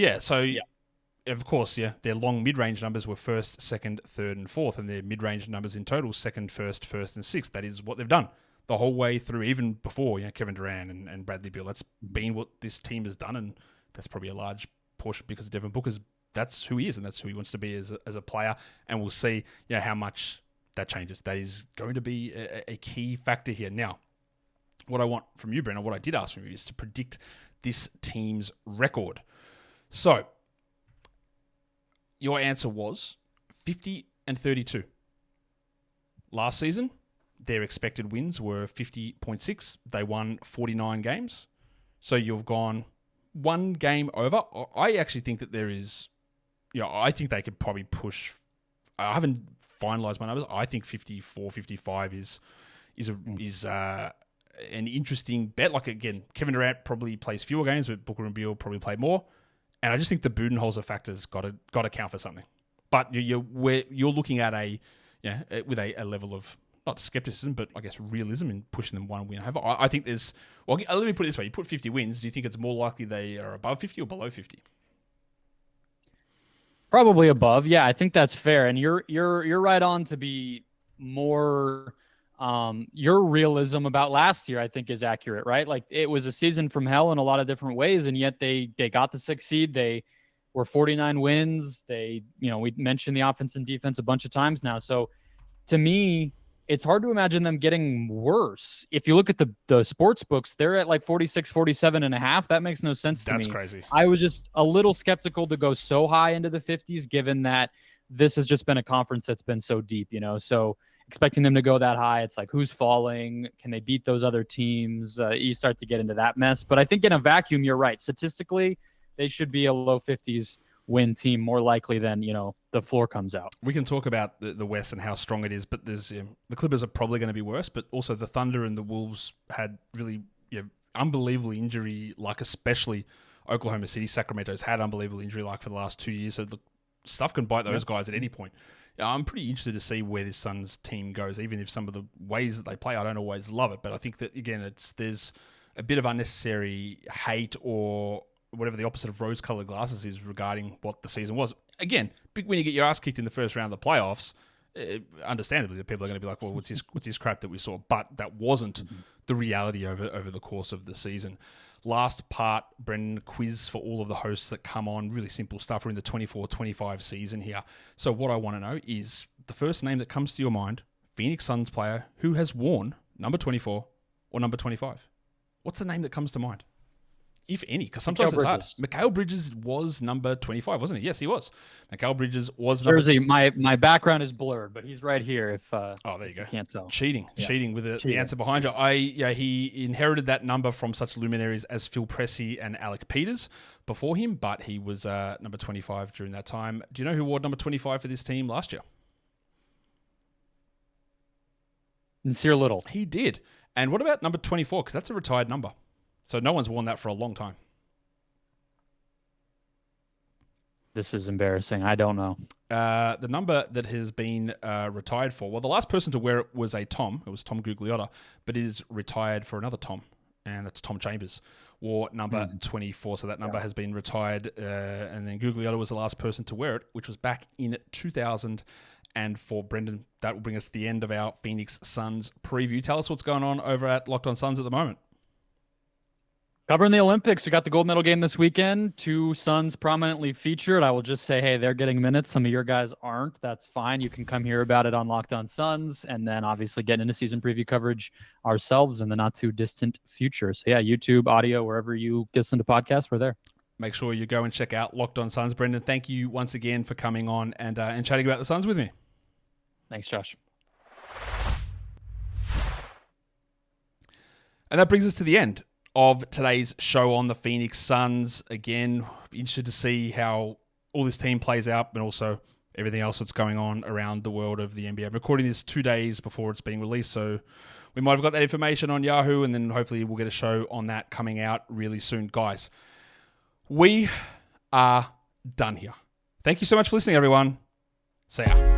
of course, their long mid-range numbers were 1st, 2nd, 3rd, and 4th, and their mid-range numbers in total 2nd, 1st, and 6th. That is what they've done the whole way through, even before Kevin Durant and Bradley Beal. That's been what this team has done, and that's probably a large portion because Devin Booker's. That's who he is, and that's who he wants to be as a player. And we'll see how much that changes. That is going to be a key factor here. Now, what I want from you, Brendon, what I did ask from you is to predict this team's record. So, your answer was 50-32. Last season, their expected wins were 50.6. They won 49 games. So you've gone 1 game over. I actually think that there is, I think they could probably push. I haven't finalized my numbers. I think 54, 55 is an interesting bet. Like, again, Kevin Durant probably plays fewer games, but Booker and Beal probably play more. And I just think the Budenholzer factor's got to count for something. But you're looking at with a level of not skepticism, but I guess realism in pushing them 1 win over. I think there's. Well, let me put it this way: you put 50 wins. Do you think it's more likely they are above 50 or below 50? Probably above. Yeah, I think that's fair. And you're right on to be more. Your realism about last year, I think, is accurate, right? Like, it was a season from hell in a lot of different ways, and yet they got the 6th seed. They were 49 wins. We mentioned the offense and defense a bunch of times now. So to me, it's hard to imagine them getting worse. If you look at the sports books, they're at like 46, 47 and a half. That makes no sense to me. That's crazy. I was just a little skeptical to go so high into the 50s, given that this has just been a conference that's been so deep, so expecting them to go that high, it's like, who's falling? Can they beat those other teams? You start to get into that mess. But I think in a vacuum, you're right. Statistically, they should be a low 50s win team more likely than, the floor comes out. We can talk about the West and how strong it is, but there's the Clippers are probably going to be worse, but also the Thunder and the Wolves had really unbelievable injury luck, especially Oklahoma City. Sacramento's had unbelievable injury luck for the last 2 years, so the stuff can bite those guys at any point. I'm pretty interested to see where this Suns team goes, even if some of the ways that they play, I don't always love it. But I think that, again, there's a bit of unnecessary hate or whatever the opposite of rose-colored glasses is regarding what the season was. Again, when you get your ass kicked in the first round of the playoffs, understandably, the people are going to be like, well, what's this crap that we saw? But that wasn't the reality over the course of the season. last part, Brendon, quiz for all of the hosts that come on. Really simple stuff. We're in the 24-25 season here. So what I want to know is the first name that comes to your mind, Phoenix Suns player who has worn number 24 or number 25. What's the name that comes to mind? If any, because sometimes it's hard. Mikal Bridges was number 25, wasn't he? Yes, he was. Mikal Bridges was number... Jersey, my background is blurred, but he's right here if there you go. Can't tell. Cheating with the answer behind you. He inherited that number from such luminaries as Phil Pressey and Alec Peters before him, but he was number 25 during that time. Do you know who wore number 25 for this team last year? Nasir Little. He did. And what about number 24? Because that's a retired number. So no one's worn that for a long time. This is embarrassing. I don't know. The number that has been retired for, well, the last person to wear it was a Tom. It was Tom Gugliotta, but it is retired for another Tom, and that's Tom Chambers. Wore number 24, so that number has been retired, and then Gugliotta was the last person to wear it, which was back in 2000. And for Brendon, that will bring us to the end of our Phoenix Suns preview. Tell us what's going on over at Locked On Suns at the moment. Covering the Olympics, we got the gold medal game this weekend. 2 Suns prominently featured. I will just say, hey, they're getting minutes. Some of your guys aren't. That's fine. You can come hear about it on Locked On Suns, and then obviously get into season preview coverage ourselves in the not too distant future. So yeah, YouTube, audio, wherever you listen to podcasts, we're there. Make sure you go and check out Locked On Suns. Brendon, thank you once again for coming on and chatting about the Suns with me. Thanks, Josh. And that brings us to the end of today's show on the Phoenix Suns. Again, interested to see how all this team plays out, but also everything else that's going on around the world of the NBA. I'm recording this 2 days before it's being released, so we might have got that information on Yahoo, and then hopefully we'll get a show on that coming out really soon. Guys, we are done here. Thank you so much for listening, everyone. See ya.